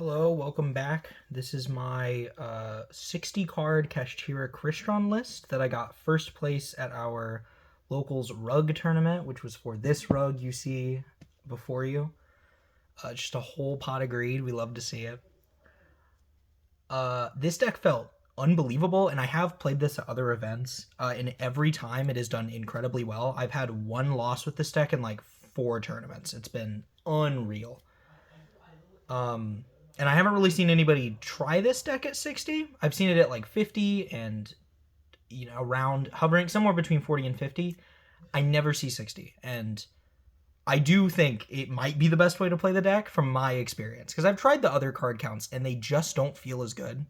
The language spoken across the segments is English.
Hello, welcome back. This is my 60 card Kashtira Crystron list that I got first place at our locals rug tournament, which was for this rug you see before you. Just a whole pot of greed. We love to see it. This deck felt unbelievable, and I have played this at other events, and every time it has done incredibly well. I've had one loss with this deck in like 4 tournaments. It's been unreal. And I haven't really seen anybody try this deck at 60. I've seen it at like 50 and, around hovering somewhere between 40 and 50. I never see 60. And I do think it might be the best way to play the deck from my experience, because I've tried the other card counts and they just don't feel as good.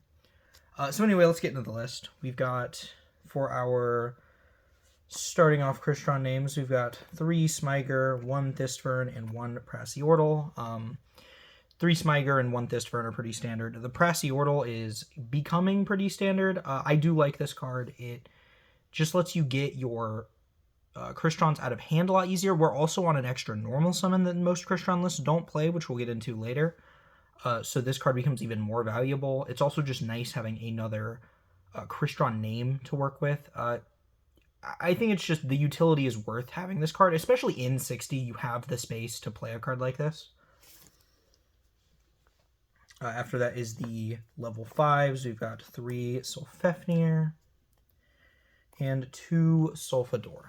So anyway, let's get into the list. We've got, for our starting off Crystron names, we've got 3 Smiger, 1 Thistfern, and 1 Prassiordal. 3 Smiger and 1 Thistfern are pretty standard. The Prassiordal is becoming pretty standard. I do like this card. It just lets you get your Crystrons out of hand a lot easier. We're also on an extra normal summon that most Crystron lists don't play, which we'll get into later. So this card becomes even more valuable. It's also just nice having another Crystron name to work with. I think it's just the utility is worth having this card, especially in 60. You have the space to play a card like this. After that is the level 5s. We've got 3 Sulfefnir and 2 Sulfador.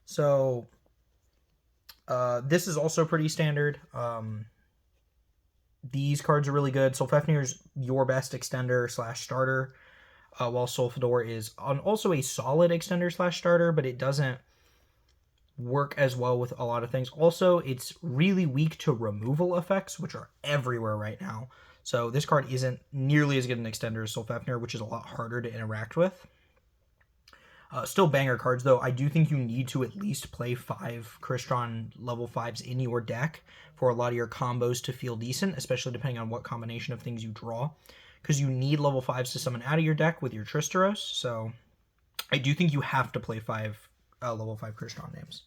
So this is also pretty standard. These cards are really good. Sulfefnir is your best extender / starter, while Sulfador is also a solid extender / starter, but it doesn't work as well with a lot of things. Also, it's really weak to removal effects, which are everywhere right now. So this card isn't nearly as good an extender as Sulfefnir, which is a lot harder to interact with. Still banger cards, though. I do think you need to at least play 5 Crystron level 5s in your deck for a lot of your combos to feel decent, especially depending on what combination of things you draw, because you need level 5s to summon out of your deck with your Tristeros. So I do think you have to play 5 level 5 Crystron names.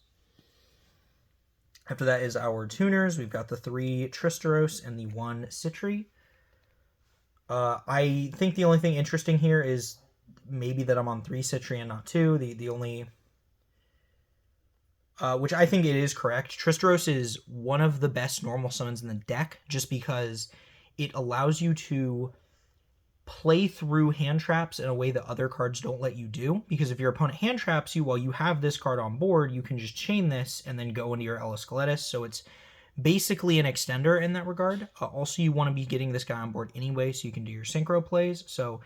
After that is our tuners. We've got the 3 Tristeros and the 1 Citri. I think the only thing interesting here is maybe that I'm on 3 Citri and not 2. The only... which I think it is correct. Tristeros is one of the best normal summons in the deck, just because it allows you to play through hand traps in a way that other cards don't let you do, because if your opponent hand traps you while you have this card on board, you can just chain this and then go into your Eliscaletus. So it's basically an extender in that regard. Also, you want to be getting this guy on board anyway, so you can do your synchro plays. So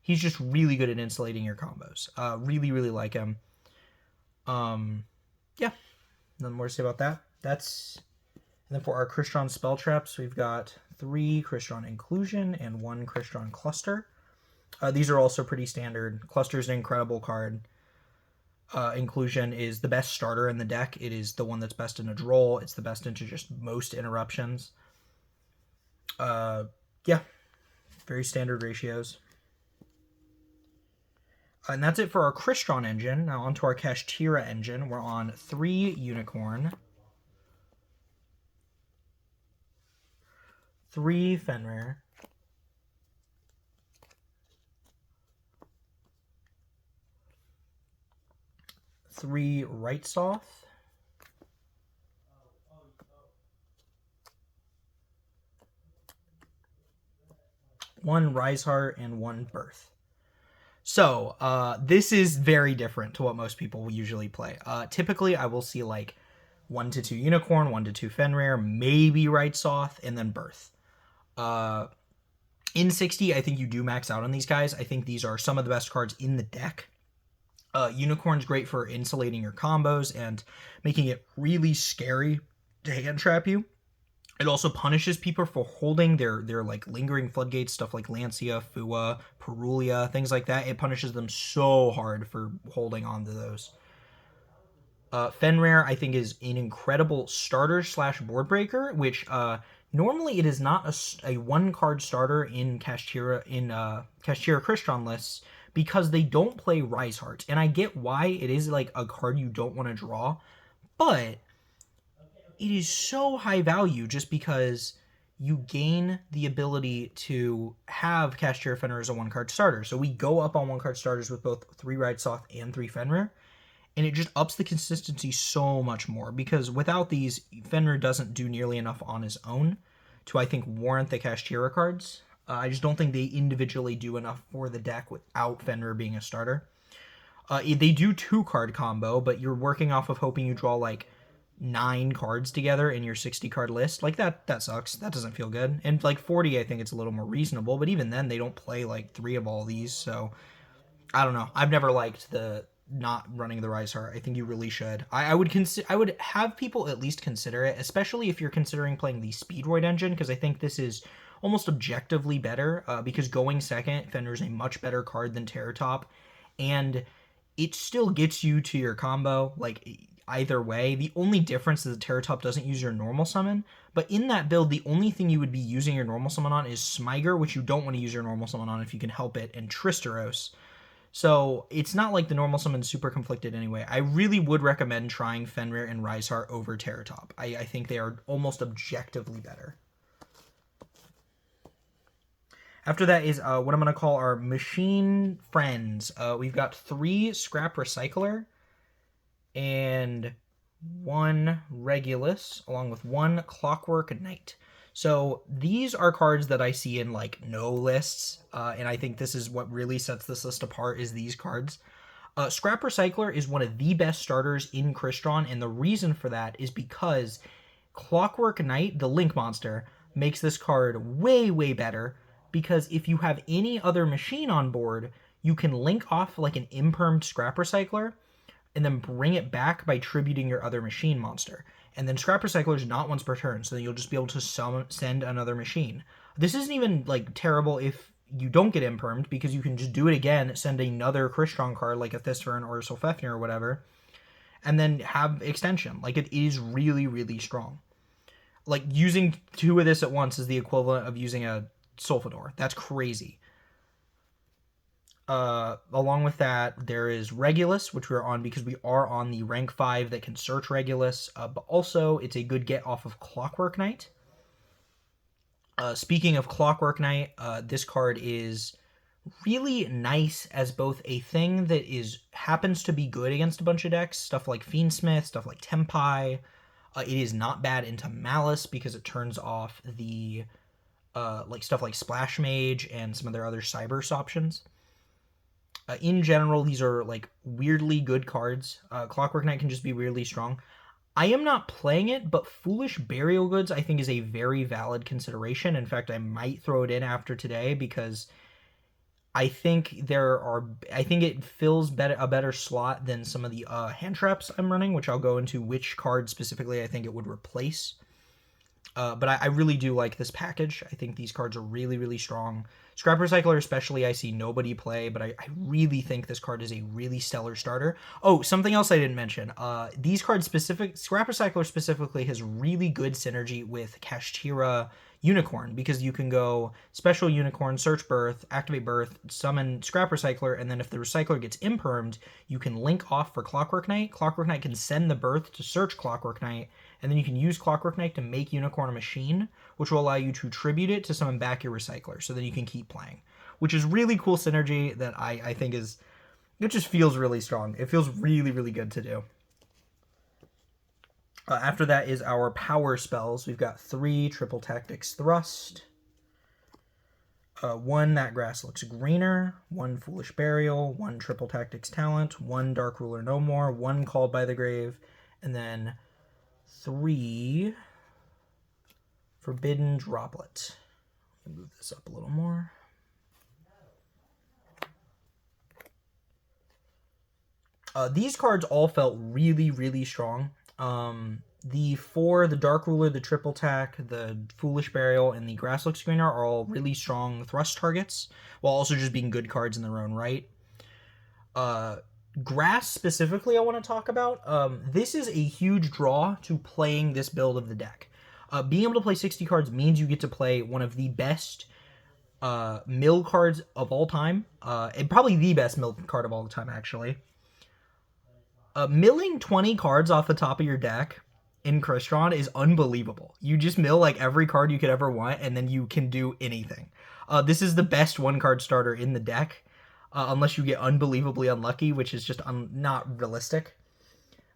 he's just really good at insulating your combos. Really, really like him. Yeah, nothing more to say about that. And then for our Crystron spell traps, we've got 3 Crystron Inclusion and 1 Crystron Cluster. These are also pretty standard. Cluster is an incredible card. Inclusion is the best starter in the deck. It is the one that's best in a draw. It's the best into just most interruptions. Yeah, very standard ratios. And that's it for our Crystron engine. Now onto our Kashtira engine. We're on 3 Unicorn, 3 Fenrir, 3 Ryzeal, 1 Riseheart, and 1 Birth. So this is very different to what most people will usually play. Typically, I will see like 1 to 2 Unicorn, 1 to 2 Fenrir, maybe Ryzeal, and then Birth. In 60, I think you do max out on these guys. I think these are some of the best cards in the deck. Unicorn's great for insulating your combos and making it really scary to hand trap you. It also punishes people for holding their like lingering floodgates, stuff like Lancia, Fua, Perulia, things like that. It punishes them so hard for holding on to those. Fenrir, I think, is an incredible starter / board breaker, which normally it is not a 1-card starter in Kashtira Crystron lists, because they don't play Riseheart. And I get why it is like a card you don't want to draw, but it is so high value just because you gain the ability to have Kashtira Fenrir as a one-card starter. So we go up on one-card starters with both 3 Ryzeal and 3 Fenrir, and it just ups the consistency so much more, because without these, Fenrir doesn't do nearly enough on his own to, I think, warrant the Kashtira cards. I just don't think they individually do enough for the deck without Fenrir being a starter. They do 2-card combo, but you're working off of hoping you draw like 9 cards together in your 60-card list. Like that sucks. That doesn't feel good. And like 40, I think it's a little more reasonable, but even then they don't play like 3 of all these, so I don't know. I've never liked the not running the Ryzeal. I think you really should. I would have people at least consider it, especially if you're considering playing the Speedroid engine, because I think this is almost objectively better, because going second, Fenrir's a much better card than Terror Top, and it still gets you to your combo, like, either way. The only difference is that Terror Top doesn't use your normal summon, but in that build, the only thing you would be using your normal summon on is Smyger, which you don't want to use your normal summon on if you can help it, and Tristeros. So it's not like the normal summon's super conflicted anyway. I really would recommend trying Fenrir and Ryzeal over Terror Top. I think they are almost objectively better. After that is what I'm going to call our machine friends. We've got 3 Scrap Recycler and 1 Regulus, along with 1 Clockwork Knight. So these are cards that I see in like no lists, and I think this is what really sets this list apart, is these cards. Scrap Recycler is one of the best starters in Crystron, and the reason for that is because Clockwork Knight, the Link monster, makes this card way, way better, because if you have any other machine on board, you can link off like an impermed Scrap Recycler and then bring it back by tributing your other machine monster. And then Scrap Recycler is not once per turn, so then you'll just be able to send another machine. This isn't even like terrible if you don't get impermed, because you can just do it again, send another Crystron card like a Thistern or a Solfefnir or whatever, and then have extension. Like, it is really, really strong. Like, using 2 of this at once is the equivalent of using a Solfador. That's crazy. Along with that, there is Regulus, which we're on because we are on the rank 5 that can search Regulus, but also it's a good get off of Clockwork Knight. Speaking of Clockwork Knight, this card is really nice as both a thing that happens to be good against a bunch of decks, stuff like Fiendsmith, stuff like Tempai. It is not bad into Malice because it turns off the like stuff like Splash Mage and some of their other Cybers options. In general, these are like weirdly good cards. Clockwork Knight can just be weirdly strong. I am not playing it, but Foolish Burial Goods I think is a very valid consideration. In fact, I might throw it in after today because I think it fills a better slot than some of the hand traps I'm running, which I'll go into which card specifically I think it would replace. But I really do like this package. I think these cards are really, really strong. Scrap Recycler especially, I see nobody play, but I really think this card is a really stellar starter. Oh, something else I didn't mention. These cards Scrap Recycler specifically has really good synergy with Kashtira Unicorn, because you can go Special Unicorn, Search Birth, Activate Birth, summon Scrap Recycler, and then if the Recycler gets impermed, you can link off for Clockwork Knight. Clockwork Knight can send the Birth to search Clockwork Knight, and then you can use Clockwork Knight to make Unicorn a machine, which will allow you to tribute it to summon back your Recycler, so then you can keep playing. Which is really cool synergy that I think it just feels really strong. It feels really, really good to do. After that is our power spells. We've got 3 Triple Tactics Thrust, 1 That Grass Looks Greener, 1 Foolish Burial, 1 Triple Tactics Talent, 1 Dark Ruler No More, 1 Called by the Grave, and then 3 Forbidden Droplet. Let me move this up a little more. These cards all felt really, really strong. The Dark Ruler, the Triple Tack, the Foolish Burial, and the Grass Looks Greener are all really strong thrust targets, while also just being good cards in their own right. Grass specifically I want to talk about. This is a huge draw to playing this build of the deck. Being able to play 60 cards means you get to play one of the best mill cards of all time, and probably the best mill card of all time, actually. Milling 20 cards off the top of your deck in Crystron is unbelievable. You just mill like every card you could ever want, and then you can do anything. This is the best one card starter in the deck, unless you get unbelievably unlucky, which is just not realistic.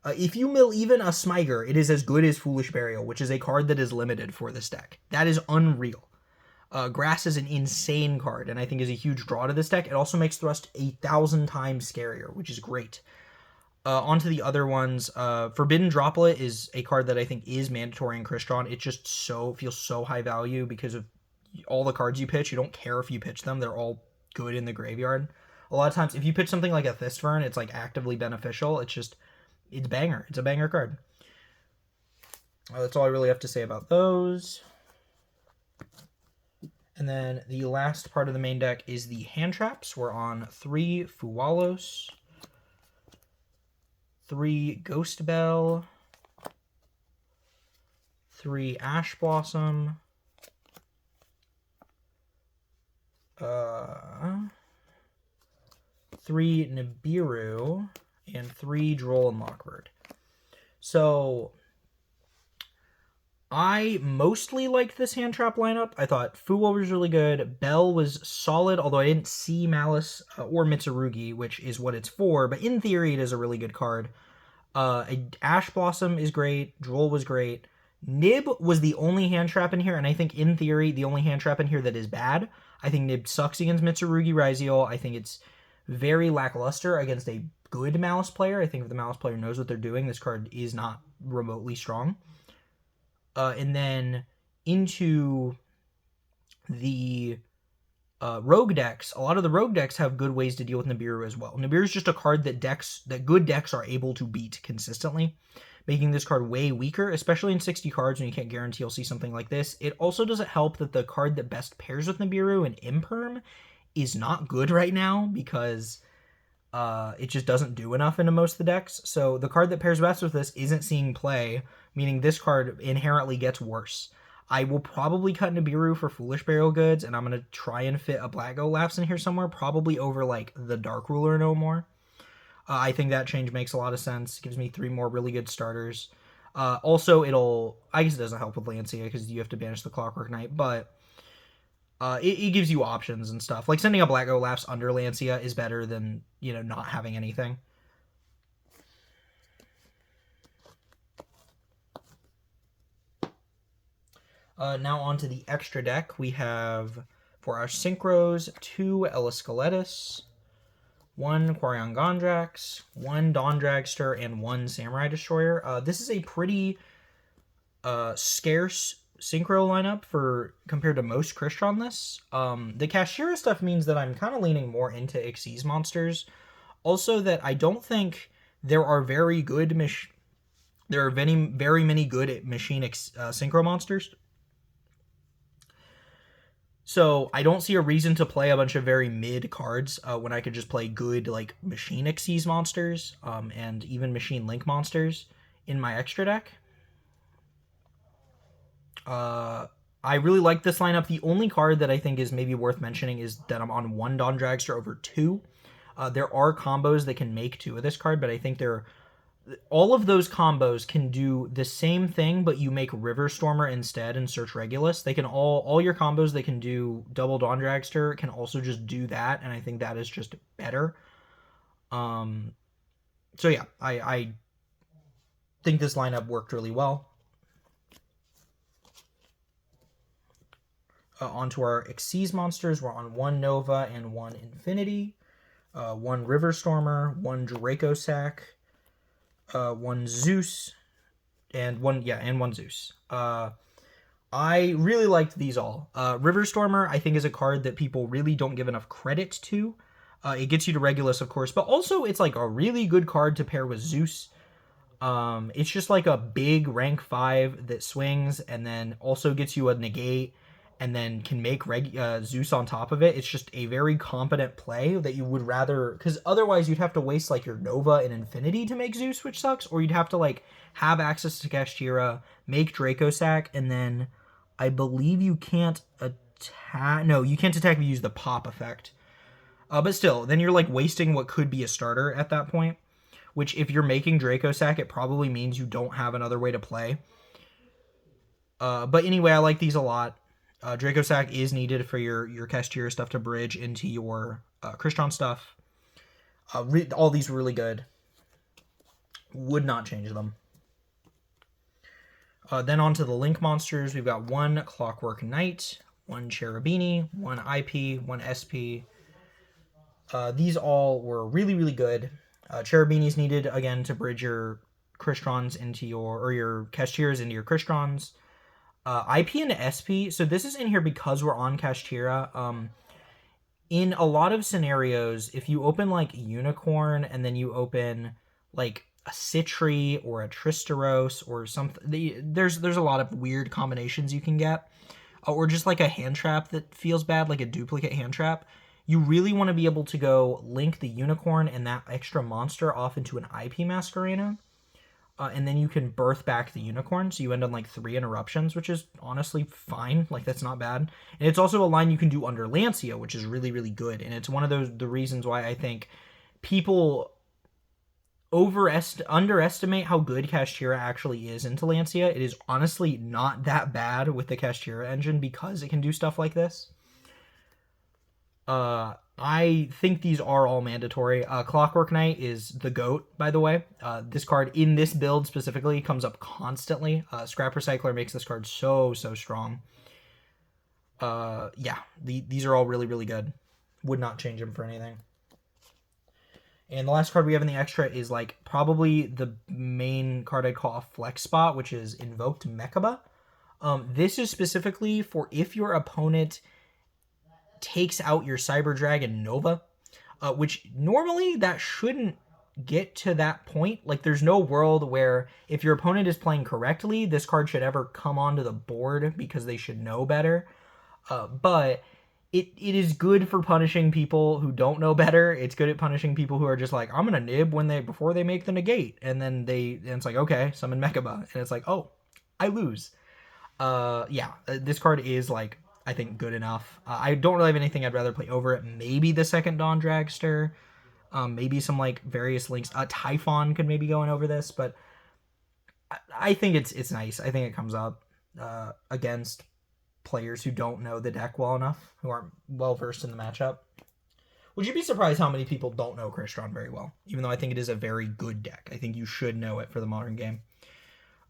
If you mill even a Smiger, it is as good as Foolish Burial, which is a card that is limited for this deck. That is unreal. Grass is an insane card, and I think is a huge draw to this deck. It also makes Thrust 1,000 times scarier, which is great. On to the other ones. Forbidden Droplet is a card that I think is mandatory in Crystron. It just feels so high value because of all the cards you pitch. You don't care if you pitch them. They're all good in the graveyard. A lot of times, if you pitch something like a Thistfern, it's like actively beneficial. It's banger. It's a banger card. That's all I really have to say about those. And then the last part of the main deck is the hand traps. We're on 3 Fuwalos, 3 Ghost Bell, 3 Ash Blossom, 3 Nibiru, and 3 Droll and Lockbird. So I mostly liked this hand trap lineup. I thought Fuwa was really good. Bell was solid, although I didn't see Malice or Mitsurugi, which is what it's for, but in theory it is a really good card. Ash Blossom is great. Droll was great. Nib was the only hand trap in here, and I think in theory the only hand trap in here that is bad. I think Nib sucks against Mitsurugi Ryzeal. I think it's very lackluster against a good Malice player. I think if the Malice player knows what they're doing, this card is not remotely strong. And then into the rogue decks, a lot of the rogue decks have good ways to deal with Nibiru as well. Nibiru is just a card that good decks are able to beat consistently, making this card way weaker, especially in 60 cards when you can't guarantee you'll see something like this. It also doesn't help that the card that best pairs with Nibiru, an Imperm, is not good right now because it just doesn't do enough into most of the decks. So the card that pairs best with this isn't seeing play, meaning this card inherently gets worse. I will probably cut Nibiru for Foolish Burial Goods, and I'm going to try and fit a Black Golafs in here somewhere, probably over like the Dark Ruler no more. I think that change makes a lot of sense. It gives me 3 more really good starters. Also, I guess it doesn't help with Lancia because you have to banish the Clockwork Knight, but it gives you options and stuff. Like sending a Black Golafs under Lancia is better than, not having anything. Now on to the extra deck. We have, for our Synchros, 2 Eliscaletus, 1 Quarion Gondrax, 1 Dawn Dragster, and 1 Samurai Destroyer. This is a pretty scarce Synchro lineup compared to most Crystron lists. The Kashtira stuff means that I'm kind of leaning more into Xyz monsters. Also that I don't think there are very many good machine Synchro monsters. So I don't see a reason to play a bunch of very mid cards when I could just play good like Machine Xyz monsters and even Machine Link monsters in my extra deck. I really like this lineup. The only card that I think is maybe worth mentioning is that I'm on 1 Dawn Dragster over 2. There are combos that can make 2 of this card, but I think all of those combos can do the same thing, but you make River Stormer instead and search Regulus. They can all your combos that can do double Dawn Dragster can also just do that, and I think that is just better. So yeah, I think this lineup worked really well. Onto our Xyz monsters, we're on 1 Nova and 1 Infinity, 1 River Stormer, 1 Draco Sack, 1 Zeus, and 1 Zeus. I really liked these all. River Stormer, I think, is a card that people really don't give enough credit to. It gets you to Regulus, of course, but also it's like a really good card to pair with Zeus. It's just like a big rank 5 that swings and then also gets you a negate and then can make Zeus on top of it. It's just a very competent play that you would rather... Because otherwise you'd have to waste like your Nova and Infinity to make Zeus, which sucks. Or you'd have to like have access to Kashtira, make Draco Sack, and then I believe you can't attack... No, you can't attack if you use the pop effect. But still, then you're like wasting what could be a starter at that point. which if you're making Draco Sack, it probably means you don't have another way to play. But anyway, I like these a lot. Draco Sack is needed for your Kashtira stuff to bridge into your Crystron stuff. All these were really good. Would not change them. Then on to the Link monsters. We've got one Clockwork Knight, one Cherubini, one IP, one SP. These all were really, really good. Cherubini's needed, again, to bridge your Crystrons into or your Kashtiras into your Crystrons. IP and SP, so this is in here because we're on Kashtira. In a lot of scenarios, if you open, like, Unicorn, and then you open, like, a Citri or a Tristeros or something, there's a lot of weird combinations you can get. Or just, like, a hand trap that feels bad, like a duplicate hand trap. You really want to be able to go link the Unicorn and that extra monster off into an IP Masquerena. And then you can birth back the Unicorn, so you end on like 3 interruptions, which is honestly fine. Like, that's not bad. And it's also a line you can do under Lancia, which is really, really good. And it's one of the reasons why I think people underestimate how good Kashtira actually is into Lancia. It is honestly not that bad with the Kashtira engine because it can do stuff like this. I think these are all mandatory. Clockwork Knight is the GOAT, by the way. This card in this build specifically comes up constantly. Scrap Recycler makes this card so strong. Yeah, these are all really, really good. Would not change them for anything. And the last card we have in the extra is like probably the main card I'd call a flex spot, which is Invoked Mechaba. This is specifically for if your opponent takes out your Cyber Dragon Nova, which normally that shouldn't get to that point. Like, there's no world where if your opponent is playing correctly, this card should ever come onto the board because they should know better. But it is good for punishing people who don't know better. It's good at punishing people who are just like, I'm gonna nib before they make the negate, and then it's like, okay, summon Mechaba, and it's like, oh, I lose. Yeah, this card is like, I think, good enough. I don't really have anything I'd rather play over it. Maybe the second Dawn Dragster. Maybe some, like, various links. Typhon could maybe go in over this, but I think it's nice. I think it comes up against players who don't know the deck well enough, who aren't well-versed in the matchup. Would you be surprised how many people don't know Crystron very well? Even though I think it is a very good deck. I think you should know it for the modern game.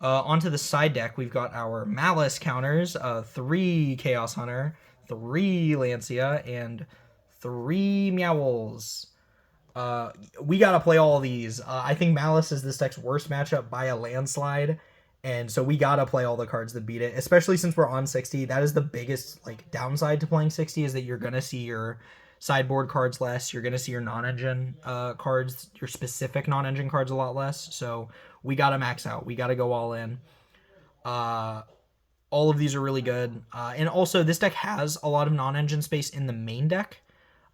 Onto the side deck, we've got our Malice counters, 3 Chaos Hunter, 3 Lancia, and 3 Meowls. We gotta play all of these. I think Malice is this deck's worst matchup by a landslide, and so we gotta play all the cards that beat it, especially since we're on 60. That is the biggest, like, downside to playing 60, is that you're gonna see your sideboard cards less, you're gonna see your non-engine cards, your specific non-engine cards a lot less, so we gotta max out. We gotta go all in. All of these are really good. And also, this deck has a lot of non-engine space in the main deck.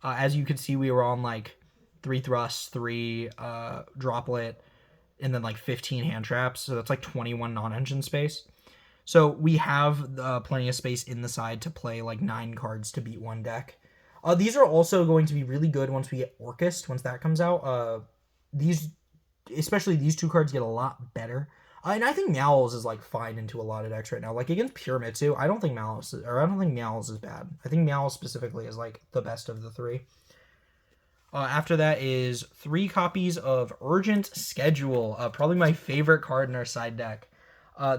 As you can see, we were on, like, 3 thrusts, 3 droplet, and then, like, 15 hand traps. So that's, like, 21 non-engine space. So we have plenty of space in the side to play, like, 9 cards to beat one deck. These are also going to be really good once we get Orcust, once that comes out. Especially these 2 cards get a lot better. And I think Meowls is, like, fine into a lot of decks right now. Like, against Pyramitsu, I don't think Meowls is bad. I think Meowls specifically is, like, the best of the 3. After that is 3 copies of Urgent Schedule. Probably my favorite card in our side deck.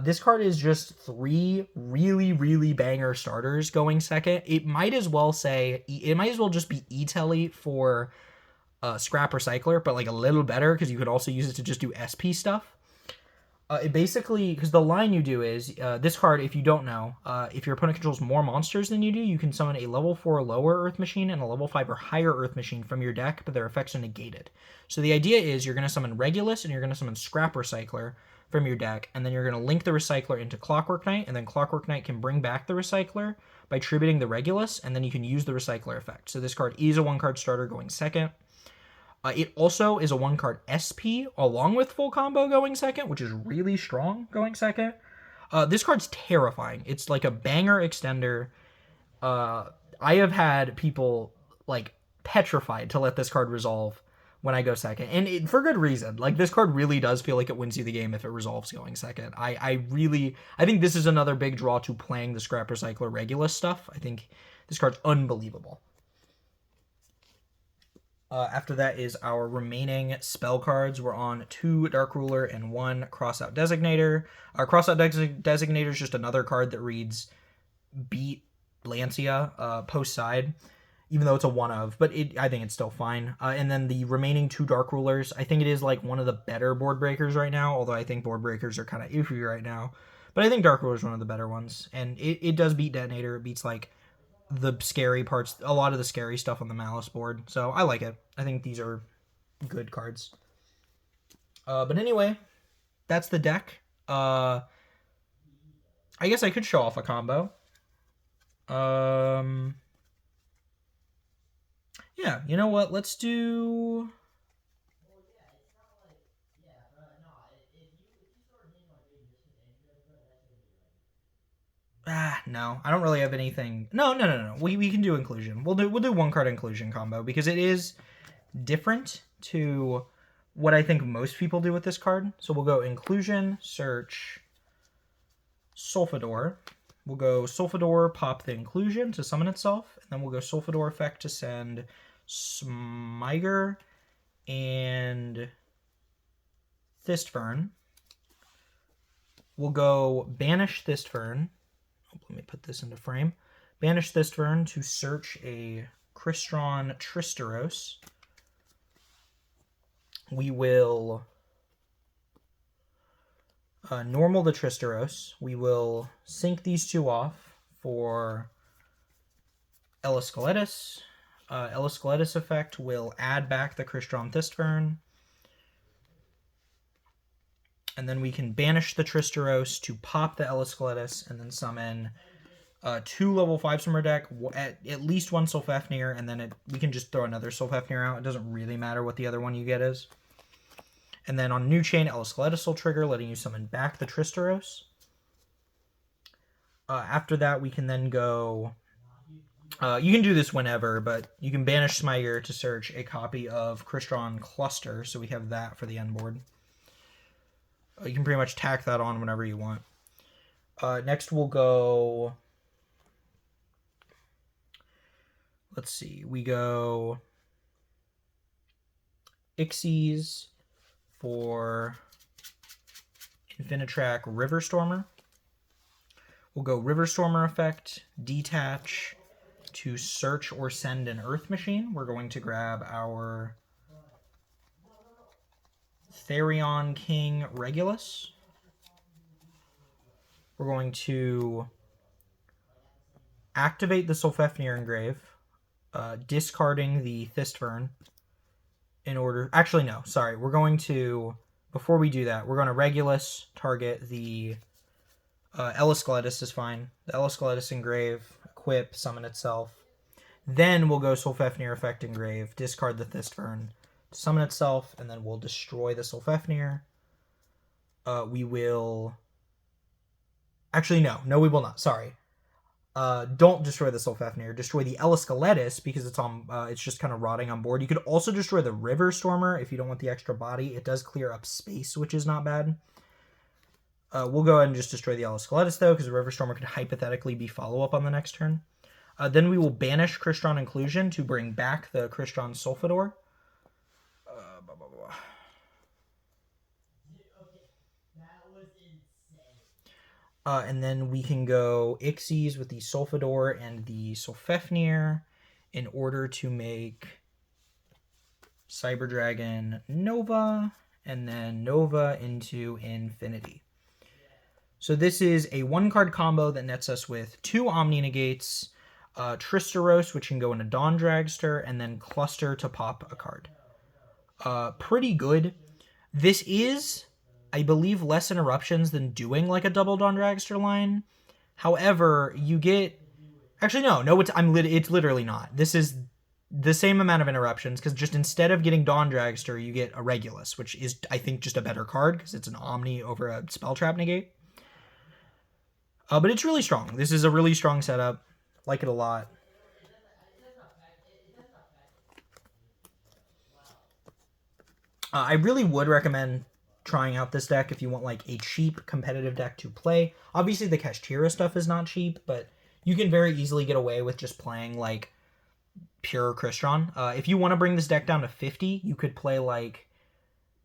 This card is just 3 really, really banger starters going second. It might as well just be E-Telly for Scrap Recycler, but, like, a little better, because you could also use it to just do SP stuff. It basically, because the line you do is, this card, if you don't know, if your opponent controls more monsters than you do, you can summon a level 4 lower Earth Machine and a level 5 or higher Earth Machine from your deck, but their effects are negated. So the idea is you're going to summon Regulus and you're going to summon Scrap Recycler from your deck, and then you're going to link the Recycler into Clockwork Knight, and then Clockwork Knight can bring back the Recycler by tributing the Regulus, and then you can use the Recycler effect. So this card is a 1-card starter going second. It also is a 1-card SP along with full combo going second, which is really strong going second. This card's terrifying. It's like a banger extender. I have had people, like, petrified to let this card resolve when I go second. And for good reason. Like, this card really does feel like it wins you the game if it resolves going second. I think this is another big draw to playing the Scrap Recycler Regulus stuff. I think this card's unbelievable. After that is our remaining spell cards. We're on 2 Dark Ruler and 1 Crossout Designator. Crossout Designator is just another card that reads beat Lancia post side, even though it's a one of, but I think it's still fine. And then the remaining 2 Dark Rulers, I think it is like one of the better board breakers right now, although I think board breakers are kind of iffy right now. But I think Dark Ruler is one of the better ones, and it does beat Detonator. It beats like the scary parts, a lot of the scary stuff on the Malice board. So I like it. I think these are good cards. But anyway, that's the deck. I guess I could show off a combo. Yeah, you know what? Let's do... No. I don't really have anything. No. We can do inclusion. We'll do 1-card inclusion combo because it is different to what I think most people do with this card. So we'll go inclusion, search, Sulfador. We'll go Sulfador, pop the inclusion to summon itself, and then we'll go Sulfador effect to send Smyger and Thistfern. We'll go banish Thistfern. Let me put this into frame. Banish Thistfern to search a Crystron Tristeros. We will normal the Tristeros. We will sync these 2 off for Eliscaletus. Eliscaletus effect will add back the Crystron Thistfern. And then we can banish the Tristeros to pop the Eliscaletus and then summon 2 level 5s from our deck, at least 1 Sulfafnir, and then we can just throw another Sulfafnir out. It doesn't really matter what the other one you get is. And then on New Chain, Eliscaletus will trigger, letting you summon back the Tristeros. After that, we can then go... you can do this whenever, but you can banish Smyger to search a copy of Crystron Cluster, so we have that for the end board. You can pretty much tack that on whenever you want. Next we'll go... Let's see. We go... Ixies for Infinitrack Riverstormer. We'll go Riverstormer effect, detach to search or send an Earth Machine. We're going to grab our Therion King Regulus. We're going to activate the Sulfafnir Engrave, discarding the Thistfern in order... Actually, no, sorry. We're going to... Before we do that, we're going to Regulus target the... Eliscaletus is fine. The Eliscaletus Engrave, equip, summon itself. Then we'll go Sulfafnir effect Engrave, discard the Thistfern, summon itself, and then we'll destroy the Sulfafnir. We will... Actually, no, we will not. Sorry. Don't destroy the Sulfafnir. Destroy the Eliscaletus because it's on. It's just kind of rotting on board. You could also destroy the Riverstormer if you don't want the extra body. It does clear up space, which is not bad. We'll go ahead and just destroy the Eliscaletus, though, because the Riverstormer could hypothetically be follow-up on the next turn. Then we will banish Crystron Inclusion to bring back the Crystron Sulfador. And then we can go Ixies with the Sulfador and the Sulfafnir in order to make Cyber Dragon Nova, and then Nova into Infinity. So this is a 1-card combo that nets us with 2 Omni Negates, Tristeros, which can go into Dawn Dragster, and then Cluster to pop a card. Pretty good. This is, I believe, less interruptions than doing like a double Dawn Dragster line. However, you get... Actually, no, it's literally not. This is the same amount of interruptions, because just instead of getting Dawn Dragster, you get a Regulus, which is, I think, just a better card, because it's an Omni over a Spell Trap Negate. But it's really strong. This is a really strong setup. Like it a lot. I really would recommend trying out this deck if you want like a cheap competitive deck to play. Obviously the Kashtira stuff is not cheap, but you can very easily get away with just playing like pure Crystron. If you want to bring this deck down to 50, you could play like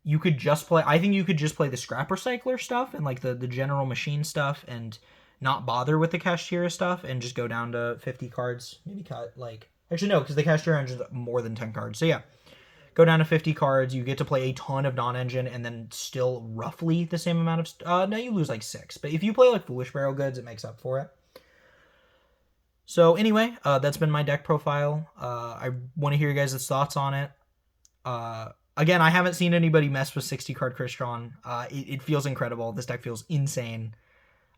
you could just play I think you could just play the Scrap Recycler stuff and like the general machine stuff and not bother with the Kashtira stuff and just go down to 50 cards. Maybe cut like actually no, because the Kashtira engine is more than 10 cards. So yeah. Go down to 50 cards. You get to play a ton of non-engine and then still roughly the same amount of... no, you lose like 6. But if you play like Foolish Barrel Goods, it makes up for it. So anyway, that's been my deck profile. I want to hear you guys' thoughts on it. Again, I haven't seen anybody mess with 60-card Crystron. It feels incredible. This deck feels insane.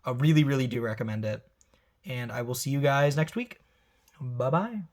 I really, really do recommend it. And I will see you guys next week. Bye-bye.